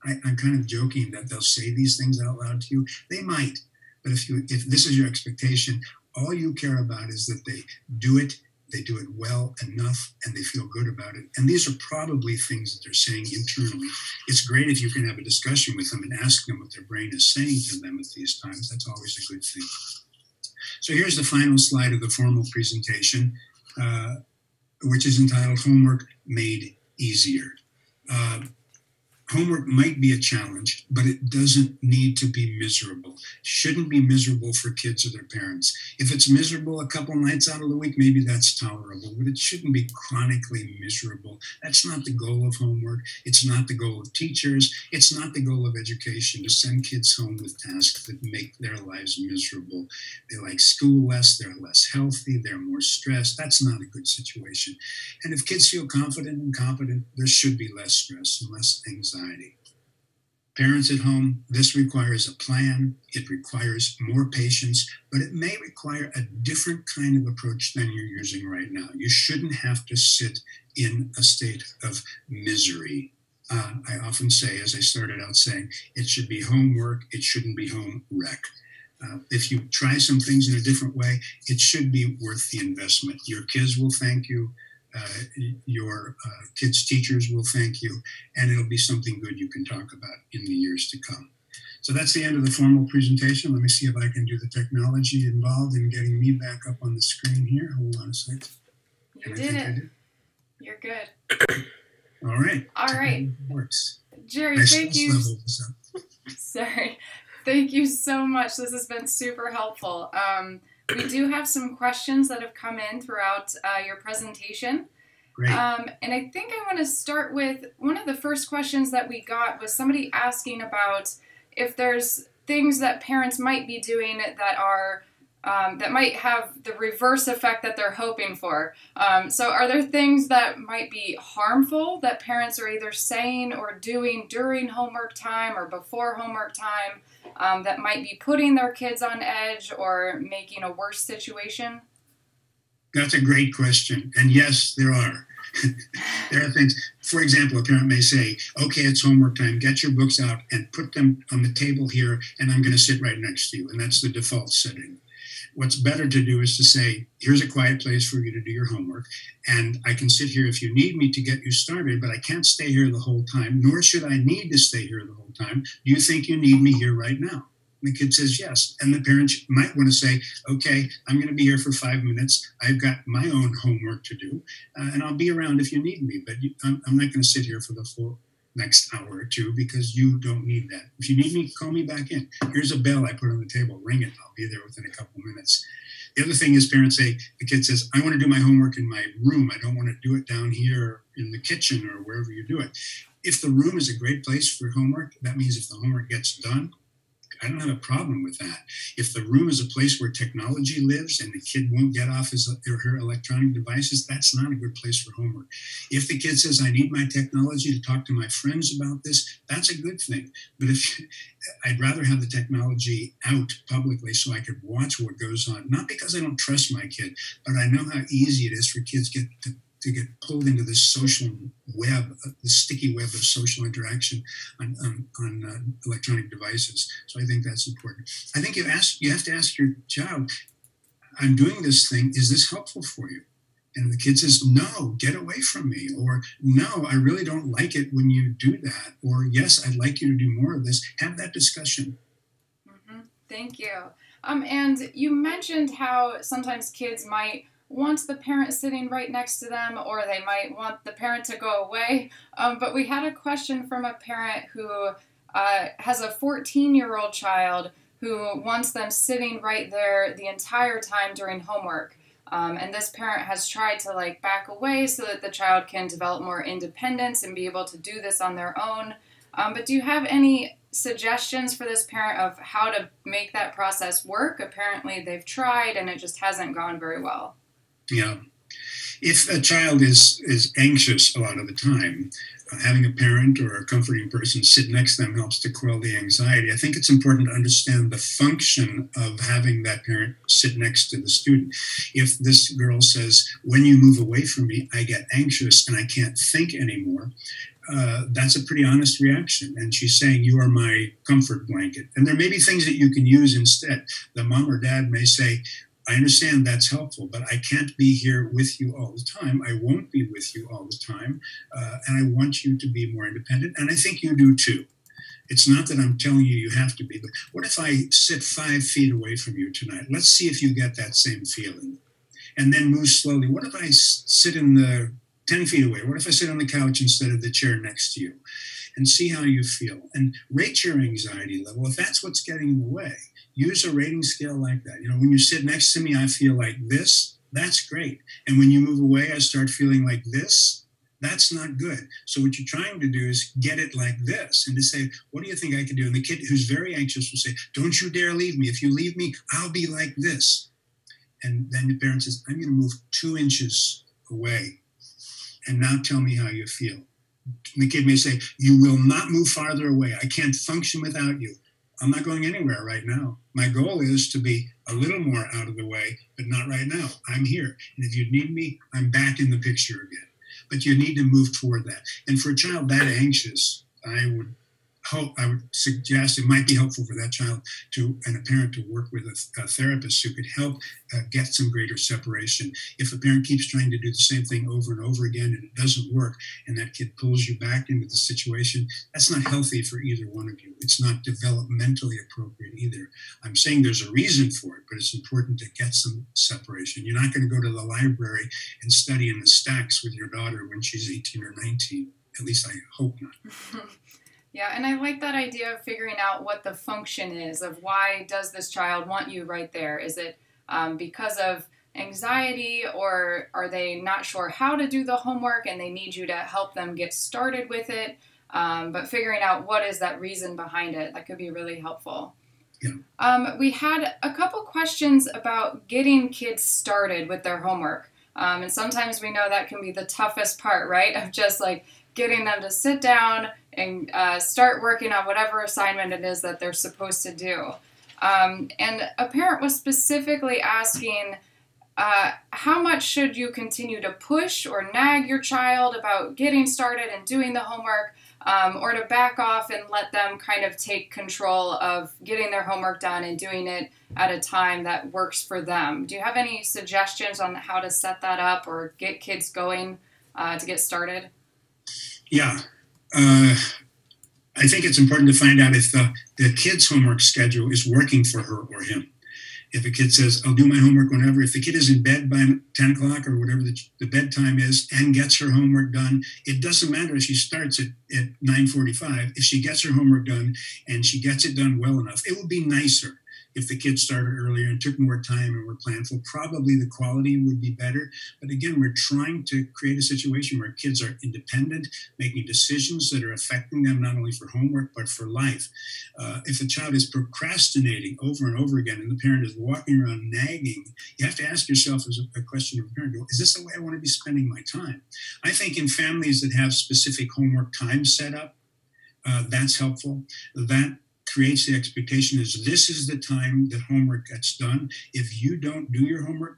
I'm kind of joking that they'll say these things out loud to you. They might. But if this is your expectation, all you care about is that they do it well enough, and they feel good about it. And these are probably things that they're saying internally. It's great if you can have a discussion with them and ask them what their brain is saying to them at these times. That's always a good thing. So here's the final slide of the formal presentation, which is entitled Homework Made Easier. Homework might be a challenge, but it doesn't need to be miserable. It shouldn't be miserable for kids or their parents. If it's miserable a couple nights out of the week, maybe that's tolerable, but it shouldn't be chronically miserable. That's not the goal of homework. It's not the goal of teachers. It's not the goal of education to send kids home with tasks that make their lives miserable. They like school less, they're less healthy, they're more stressed. That's not a good situation. And if kids feel confident and competent, there should be less stress and less anxiety. Parents at home, this requires a plan. It requires more patience, but it may require a different kind of approach than you're using right now. You shouldn't have to sit in a state of misery. I often say, as I started out saying, it should be homework. It shouldn't be home wreck. If you try some things in a different way, it should be worth the investment. Your kids will thank you. Your kids' teachers will thank you, and it'll be something good you can talk about in the years to come. So that's the end of the formal presentation. Let me see if I can do the technology involved in getting me back up on the screen here. Hold on a second. You did it. You're good. All right. All right. Works. Jerry, thank you. Sorry. Thank you so much. This has been super helpful. We do have some questions that have come in throughout your presentation. Great. And I think I want to start with one of the first questions that we got was somebody asking about if there's things that parents might be doing that are that might have the reverse effect that they're hoping for. So are there things that might be harmful that parents are either saying or doing during homework time or before homework time that might be putting their kids on edge or making a worse situation? That's a great question. And yes, there are. There are things. For example, a parent may say, okay, it's homework time. Get your books out and put them on the table here, and I'm going to sit right next to you. And that's the default setting. What's better to do is to say, here's a quiet place for you to do your homework, and I can sit here if you need me to get you started, but I can't stay here the whole time, nor should I need to stay here the whole time. Do you think you need me here right now? And the kid says yes. And the parent might want to say, okay, I'm going to be here for 5 minutes. I've got my own homework to do, and I'll be around if you need me, but I'm not going to sit here for the full next hour or two because you don't need that. If you need me, call me back in. Here's a bell I put on the table. Ring it. I'll be there within a couple minutes. The other thing is parents say, the kid says, I want to do my homework in my room. I don't want to do it down here in the kitchen or wherever you do it. If the room is a great place for homework, that means if the homework gets done, I don't have a problem with that. If the room is a place where technology lives and the kid won't get off his or her electronic devices, that's not a good place for homework. If the kid says, I need my technology to talk to my friends about this, that's a good thing. But if I'd rather have the technology out publicly so I could watch what goes on, not because I don't trust my kid, but I know how easy it is for kids to get pulled into this social web, the sticky web of social interaction on electronic devices. So I think that's important. I think you have to ask your child, I'm doing this thing, is this helpful for you? And the kid says, no, get away from me. Or no, I really don't like it when you do that. Or yes, I'd like you to do more of this. Have that discussion. Mm-hmm. Thank you. And you mentioned how sometimes kids might want the parent sitting right next to them, or they might want the parent to go away. But we had a question from a parent who has a 14-year-old child who wants them sitting right there the entire time during homework. And this parent has tried to back away so that the child can develop more independence and be able to do this on their own. But do you have any suggestions for this parent of how to make that process work? Apparently they've tried and it just hasn't gone very well. Yeah. If a child is anxious a lot of the time, having a parent or a comforting person sit next to them helps to quell the anxiety. I think it's important to understand the function of having that parent sit next to the student. If this girl says, when you move away from me, I get anxious and I can't think anymore, that's a pretty honest reaction. And she's saying, you are my comfort blanket. And there may be things that you can use instead. The mom or dad may say, I understand that's helpful, but I can't be here with you all the time. I won't be with you all the time. And I want you to be more independent. And I think you do too. It's not that I'm telling you you have to be, but what if I sit 5 feet away from you tonight? Let's see if you get that same feeling. And then move slowly. What if I sit in the 10 feet away? What if I sit on the couch instead of the chair next to you? and see how you feel and rate your anxiety level. If that's what's getting in the way, use a rating scale like that. When you sit next to me, I feel like this. That's great. And when you move away, I start feeling like this. That's not good. So what you're trying to do is get it like this and to say, what do you think I could do? And the kid who's very anxious will say, don't you dare leave me. If you leave me, I'll be like this. And then the parent says, I'm going to move 2 inches away. And now tell me how you feel. And the kid may say, you will not move farther away. I can't function without you. I'm not going anywhere right now. My goal is to be a little more out of the way, but not right now. I'm here. And if you need me, I'm back in the picture again. But you need to move toward that. And for a child that anxious, I would suggest it might be helpful for that child and a parent to work with a therapist who could help get some greater separation. If a parent keeps trying to do the same thing over and over again and it doesn't work, and that kid pulls you back into the situation, that's not healthy for either one of you. It's not developmentally appropriate either. I'm saying there's a reason for it, but it's important to get some separation. You're not going to go to the library and study in the stacks with your daughter when she's 18 or 19. At least I hope not. Yeah, and I like that idea of figuring out what the function is of why does this child want you right there? Is it because of anxiety, or are they not sure how to do the homework and they need you to help them get started with it? But figuring out what is that reason behind it, that could be really helpful. Yeah. We had a couple questions about getting kids started with their homework. And sometimes we know that can be the toughest part, right? Of just like getting them to sit down and start working on whatever assignment it is that they're supposed to do. And a parent was specifically asking, how much should you continue to push or nag your child about getting started and doing the homework, or to back off and let them kind of take control of getting their homework done and doing it at a time that works for them? Do you have any suggestions on how to set that up or get kids going to get started? Yeah. I think it's important to find out if the kid's homework schedule is working for her or him. If a kid says, I'll do my homework whenever, if the kid is in bed by 10 o'clock or whatever the bedtime is and gets her homework done, it doesn't matter if she starts at 9:45. If she gets her homework done and she gets it done well enough, it would be nicer if the kids started earlier and took more time and were planful. Probably the quality would be better. But again, we're trying to create a situation where kids are independent, making decisions that are affecting them not only for homework, but for life. If a child is procrastinating over and over again and the parent is walking around nagging, you have to ask yourself as a question of a parent, is this the way I want to be spending my time? I think in families that have specific homework times set up, that's helpful. That creates the expectation is this is the time that homework gets done. If you don't do your homework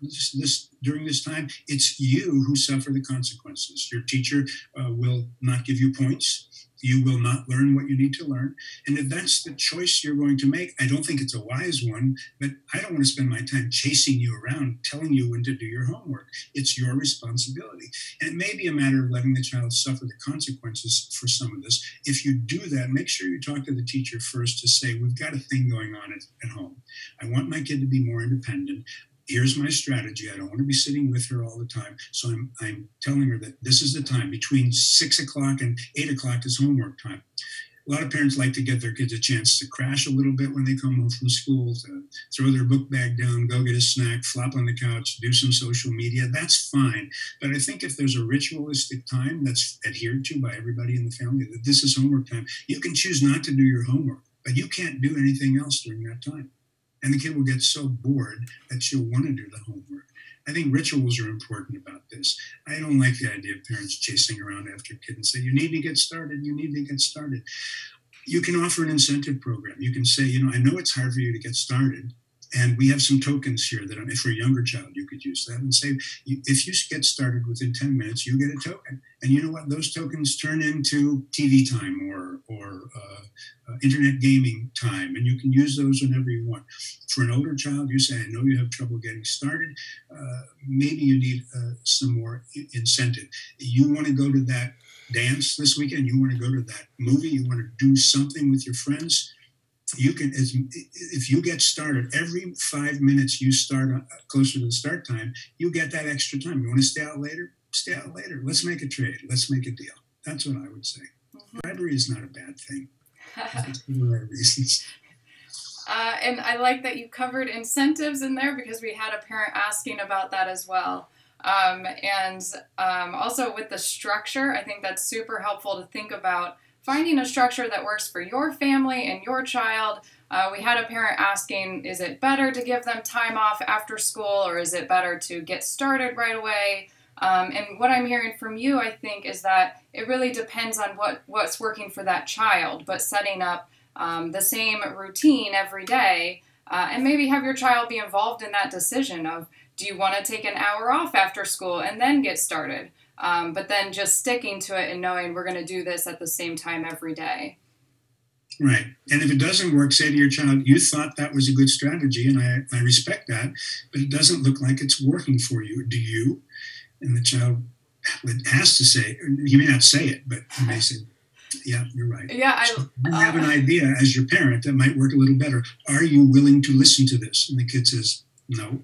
during this time, it's you who suffer the consequences. Your teacher will not give you points. You will not learn what you need to learn. And if that's the choice you're going to make, I don't think it's a wise one, but I don't want to spend my time chasing you around, telling you when to do your homework. It's your responsibility. And it may be a matter of letting the child suffer the consequences for some of this. If you do that, make sure you talk to the teacher first to say, we've got a thing going on at home. I want my kid to be more independent. Here's my strategy. I don't want to be sitting with her all the time. So I'm telling her that this is the time between 6 o'clock and 8 o'clock is homework time. A lot of parents like to give their kids a chance to crash a little bit when they come home from school, to throw their book bag down, go get a snack, flop on the couch, do some social media. That's fine. But I think if there's a ritualistic time that's adhered to by everybody in the family, that this is homework time, you can choose not to do your homework, but you can't do anything else during that time. And the kid will get so bored that she'll want to do the homework. I think rituals are important about this. I don't like the idea of parents chasing around after a kid and say, you need to get started, you need to get started. You can offer an incentive program. You can say, I know it's hard for you to get started, and we have some tokens here that if for a younger child, you could use that and say, if you get started within 10 minutes, you get a token. And you know what? Those tokens turn into TV time or internet gaming time, and you can use those whenever you want. For an older child, you say, I know you have trouble getting started. Maybe you need some more incentive. You want to go to that dance this weekend, you want to go to that movie, you want to do something with your friends, you can, if you get started, every 5 minutes you start closer to the start time, you get that extra time. You want to stay out later? Stay out later. Let's make a trade. Let's make a deal. That's what I would say. Bribery is not a bad thing. For the right reasons. And I like that you covered incentives in there because we had a parent asking about that as well. Also with the structure, I think that's super helpful to think about finding a structure that works for your family and your child. We had a parent asking, is it better to give them time off after school, or is it better to get started right away? And what I'm hearing from you, I think, is that it really depends on what's working for that child, but setting up the same routine every day, and maybe have your child be involved in that decision of, do you want to take an hour off after school and then get started? But then just sticking to it and knowing we're going to do this at the same time every day. Right. And if it doesn't work, say to your child, you thought that was a good strategy, and I respect that, but it doesn't look like it's working for you. Do you? And the child has to say, he may not say it, but he may say, yeah, you're right. Yeah, so you have an idea as your parent that might work a little better. Are you willing to listen to this? And the kid says, no.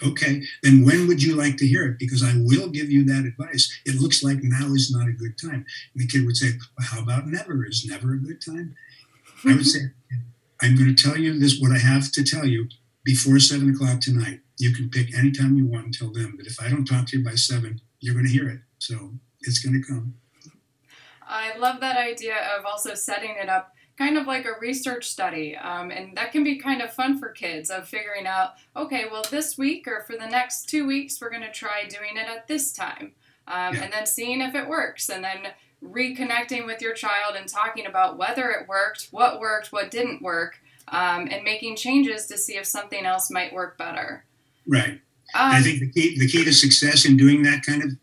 Okay, then when would you like to hear it? Because I will give you that advice. It looks like now is not a good time. And the kid would say, well, how about never? Is never a good time? I would say, I'm going to tell you this, what I have to tell you before 7 o'clock tonight. You can pick any time you want until then. But if I don't talk to you by 7, you're going to hear it. So it's going to come. I love that idea of also setting it up kind of like a research study. And that can be kind of fun for kids, of figuring out, okay, well, this week or for the next 2 weeks, we're going to try doing it at this time. And then seeing if it works, and then reconnecting with your child and talking about whether it worked, what didn't work, and making changes to see if something else might work better. Right. I think the key to success in doing that kind of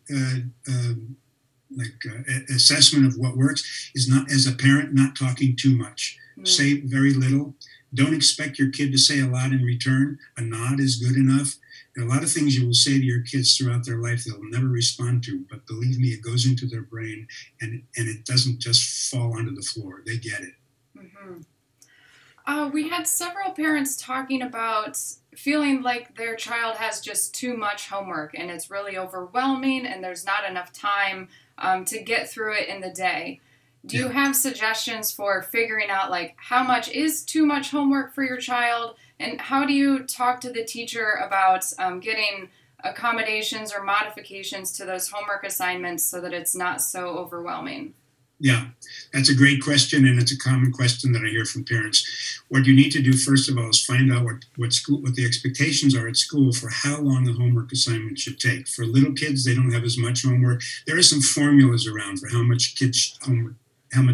assessment of what works is, not, as a parent, not talking too much. Say very little. Don't expect your kid to say a lot in return. A nod is good enough. There are a lot of things you will say to your kids throughout their life they'll never respond to, but believe me, it goes into their brain, and it doesn't just fall onto the floor. They get it. Mm-hmm. We had several parents talking about feeling like their child has just too much homework and it's really overwhelming and there's not enough time to get through it in the day. Do you have suggestions for figuring out, like, how much is too much homework for your child, and how do you talk to the teacher about getting accommodations or modifications to those homework assignments so that it's not so overwhelming? Yeah, that's a great question, and it's a common question that I hear from parents. What you need to do, first of all, is find out what the expectations are at school for how long the homework assignment should take. For little kids, they don't have as much homework. There are some formulas around for how much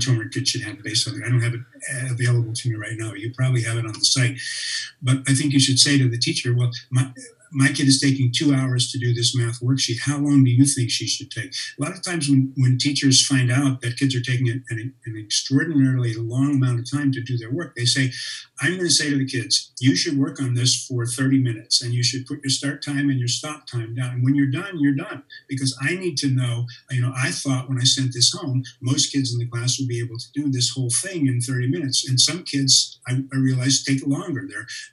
homework kids should have based on it. I don't have it available to me right now. You probably have it on the site. But I think you should say to the teacher, well, my kid is taking 2 hours to do this math worksheet. How long do you think she should take? A lot of times when teachers find out that kids are taking an extraordinarily long amount of time to do their work, they say, I'm going to say to the kids, you should work on this for 30 minutes, and you should put your start time and your stop time down. And when you're done, you're done. Because I need to know, I thought when I sent this home, most kids in the class will be able to do this whole thing in 30 minutes. And some kids, I realize, take longer.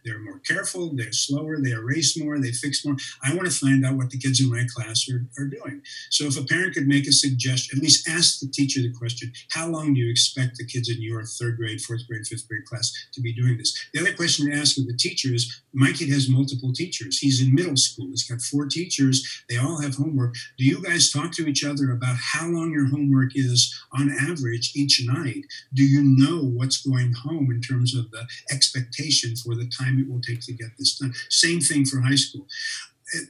They're more careful, they're slower, they erase more, they fix more. I want to find out what the kids in my class are doing. So if a parent could make a suggestion, at least ask the teacher the question, how long do you expect the kids in your 3rd grade, 4th grade, 5th grade class to be doing this? The other question to ask of the teacher is, my kid has multiple teachers. He's in middle school. He's got 4 teachers. They all have homework. Do you guys talk to each other about how long your homework is on average each night? Do you know what's going home in terms of the expectation for the time it will take to get this done? Same thing for high school.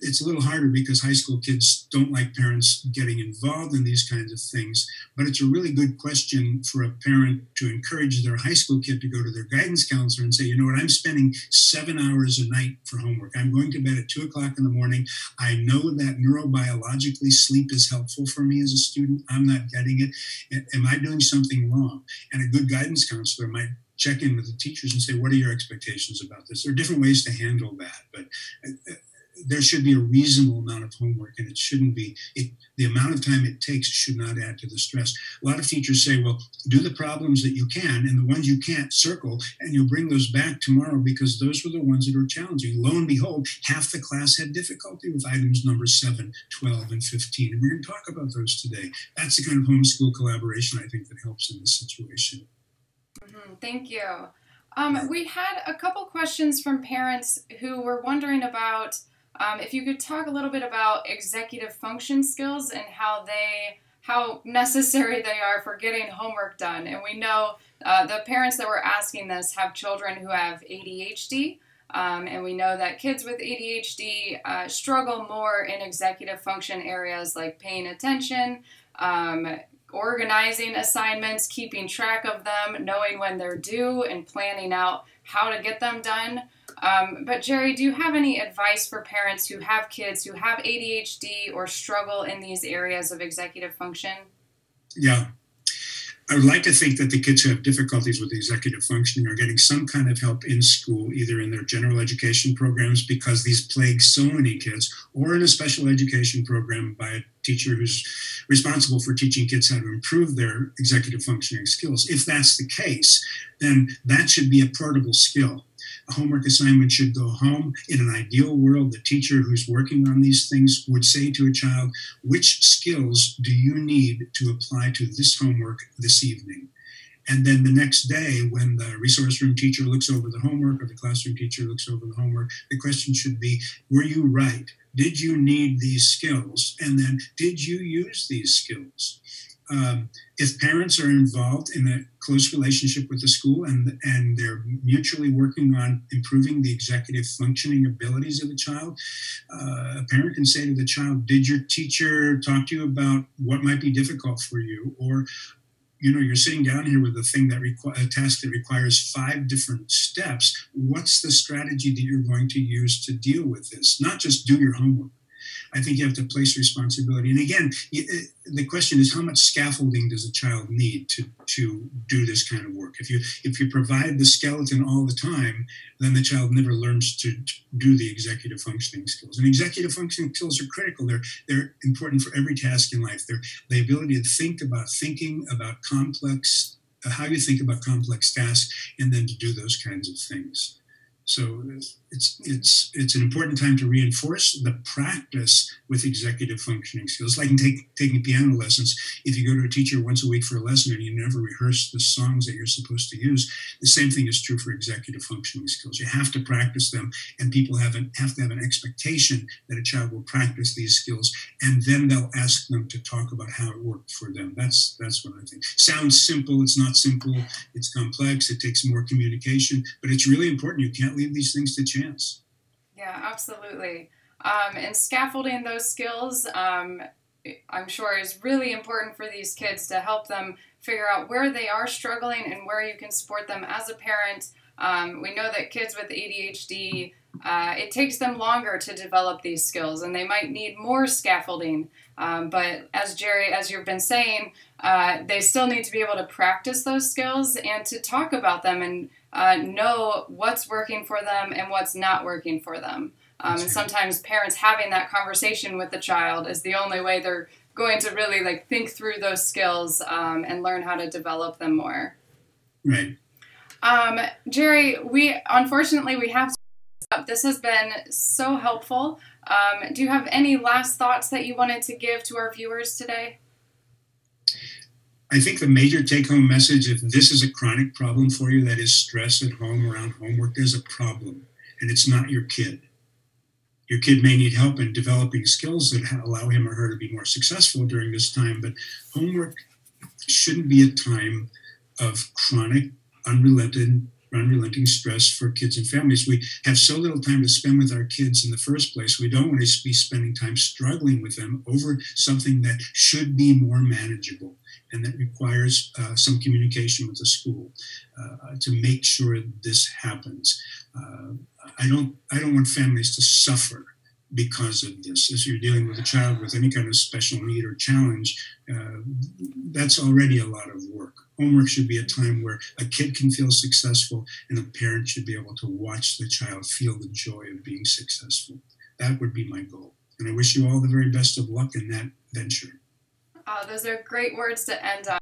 It's a little harder because high school kids don't like parents getting involved in these kinds of things, but it's a really good question for a parent to encourage their high school kid to go to their guidance counselor and say, you know what, I'm spending 7 hours a night for homework. I'm going to bed at 2 o'clock in the morning. I know that neurobiologically sleep is helpful for me as a student. I'm not getting it. Am I doing something wrong? And a good guidance counselor might check in with the teachers and say, what are your expectations about this? There are different ways to handle that, but there should be a reasonable amount of homework, and it shouldn't be, the amount of time it takes should not add to the stress. A lot of teachers say, well, do the problems that you can, and the ones you can't, circle, and you'll bring those back tomorrow because those were the ones that were challenging. Lo and behold, half the class had difficulty with items numbers 7, 12, and 15. And we're going to talk about those today. That's the kind of homeschool collaboration I think that helps in this situation. Thank you. We had a couple questions from parents who were wondering about if you could talk a little bit about executive function skills and how necessary they are for getting homework done. And we know the parents that were asking this have children who have ADHD, and we know that kids with ADHD struggle more in executive function areas like paying attention, organizing assignments, keeping track of them, knowing when they're due, and planning out how to get them done. But Jerry, do you have any advice for parents who have kids who have ADHD or struggle in these areas of executive function? Yeah. I would like to think that the kids who have difficulties with executive functioning are getting some kind of help in school, either in their general education programs, because these plague so many kids, or in a special education program by a teacher who's responsible for teaching kids how to improve their executive functioning skills. If that's the case, then that should be a portable skill. A homework assignment should go home. In an ideal world, the teacher who's working on these things would say to a child, which skills do you need to apply to this homework this evening? And then the next day, when the resource room teacher looks over the homework or the classroom teacher looks over the homework, the question should be, were you right? Did you need these skills? And then, did you use these skills? If parents are involved in a close relationship with the school and they're mutually working on improving the executive functioning abilities of the child, a parent can say to the child, did your teacher talk to you about what might be difficult for you? Or, you know, you're sitting down here with a task that requires 5 different steps. What's the strategy that you're going to use to deal with this? Not just do your homework. I think you have to place responsibility. And again, the question is, how much scaffolding does a child need to do this kind of work? If you provide the skeleton all the time, then the child never learns to do the executive functioning skills. And executive functioning skills are critical. They're important for every task in life. They're the ability to thinking about complex, how you think about complex tasks, and then to do those kinds of things. So it's an important time to reinforce the practice with executive functioning skills. Like in taking piano lessons, if you go to a teacher once a week for a lesson and you never rehearse the songs that you're supposed to use, the same thing is true for executive functioning skills. You have to practice them, and people have to have an expectation that a child will practice these skills, and then they'll ask them to talk about how it worked for them. That's what I think. Sounds simple. It's not simple. It's complex. It takes more communication, but it's really important. You can't leave these things to chance. Yeah, absolutely. And scaffolding those skills, I'm sure, is really important for these kids to help them figure out where they are struggling and where you can support them as a parent. We know that kids with ADHD, it takes them longer to develop these skills, and they might need more scaffolding. But as Jerry, as you've been saying, they still need to be able to practice those skills and to talk about them and know what's working for them and what's not working for them. And sometimes parents having that conversation with the child is the only way they're going to really think through those skills and learn how to develop them more. Right. Jerry, unfortunately we have to wrap up. This has been so helpful. Do you have any last thoughts that you wanted to give to our viewers today? I think the major take-home message, if this is a chronic problem for you, that is stress at home around homework, there's a problem, and it's not your kid. Your kid may need help in developing skills that allow him or her to be more successful during this time, but homework shouldn't be a time of chronic, unrelenting stress for kids and families. We have so little time to spend with our kids in the first place. We don't want to be spending time struggling with them over something that should be more manageable and that requires some communication with the school to make sure this happens. I don't want families to suffer because of this. As you're dealing with a child with any kind of special need or challenge, that's already a lot of work. Homework should be a time where a kid can feel successful, and a parent should be able to watch the child feel the joy of being successful. That would be my goal. And I wish you all the very best of luck in that venture. Those are great words to end on.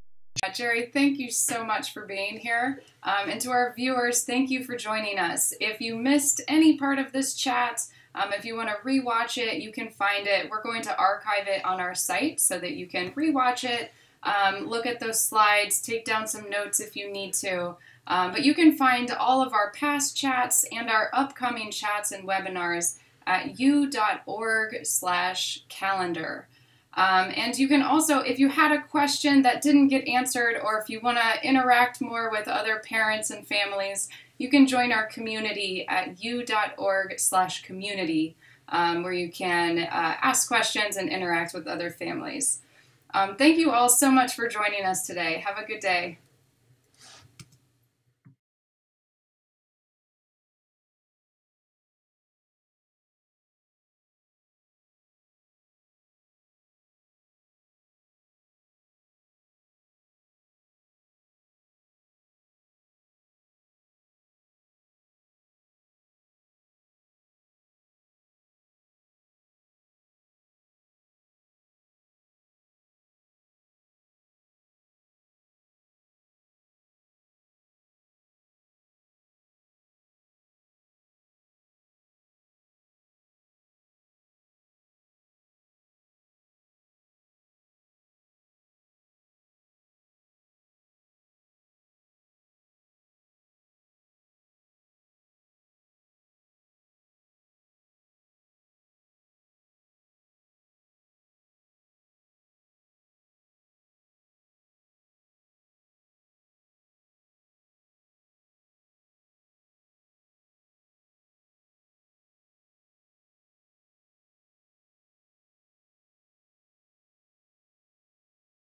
Jerry, thank you so much for being here. And to our viewers, thank you for joining us. If you missed any part of this chat, if you want to rewatch it, you can find it. We're going to archive it on our site so that you can rewatch it, look at those slides, take down some notes if you need to. But you can find all of our past chats and our upcoming chats and webinars at u.org/calendar. And you can also, if you had a question that didn't get answered, or if you want to interact more with other parents and families, you can join our community at u.org/community, where you can ask questions and interact with other families. Thank you all so much for joining us today. Have a good day.